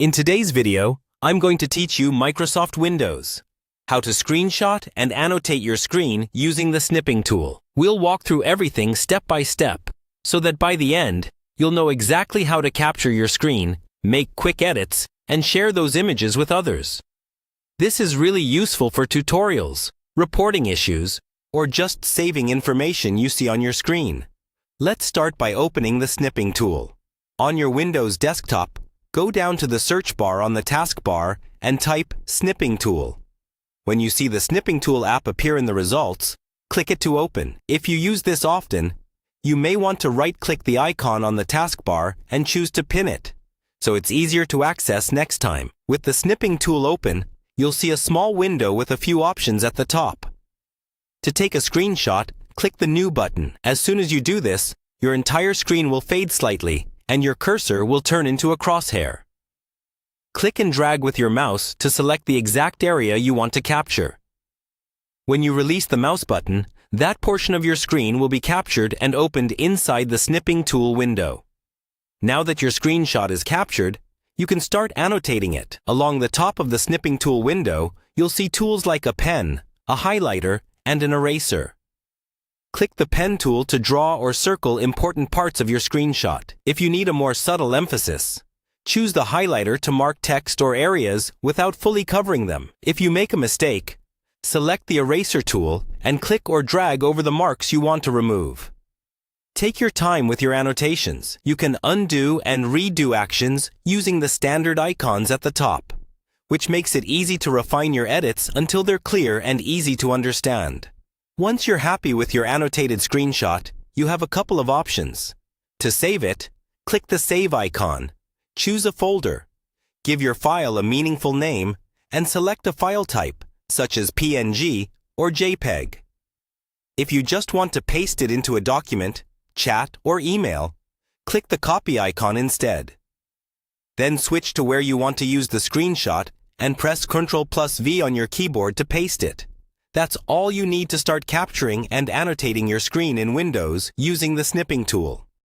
In today's video, I'm going to teach you Microsoft Windows, how to screenshot and annotate your screen using the Snipping tool. We'll walk through everything step by step, so that by the end, you'll know exactly how to capture your screen, make quick edits, and share those images with others. This is really useful for tutorials, reporting issues, or just saving information you see on your screen. Let's start by opening the Snipping tool. On your Windows desktop, go down to the search bar on the taskbar and type Snipping tool. When you see the Snipping tool app appear in the results, click it to open. If you use this often, you may want to right-click the icon on the taskbar and choose to pin it, so it's easier to access next time. With the Snipping tool open, you'll see a small window with a few options at the top. To take a screenshot, click the New button. As soon as you do this, your entire screen will fade slightly, and your cursor will turn into a crosshair. Click and drag with your mouse to select the exact area you want to capture. When you release the mouse button, that portion of your screen will be captured and opened inside the Snipping tool window. Now that your screenshot is captured, you can start annotating it. Along the top of the Snipping tool window, you'll see tools like a pen, a highlighter, and an eraser. Click the pen tool to draw or circle important parts of your screenshot. If you need a more subtle emphasis, choose the highlighter to mark text or areas without fully covering them. If you make a mistake, select the eraser tool and click or drag over the marks you want to remove. Take your time with your annotations. You can undo and redo actions using the standard icons at the top, which makes it easy to refine your edits until they're clear and easy to understand. Once you're happy with your annotated screenshot, you have a couple of options. To save it, click the Save icon, choose a folder, give your file a meaningful name, and select a file type, such as PNG or JPEG. If you just want to paste it into a document, chat, or email, click the Copy icon instead. Then switch to where you want to use the screenshot and press Ctrl+V on your keyboard to paste it. That's all you need to start capturing and annotating your screen in Windows using the Snipping tool.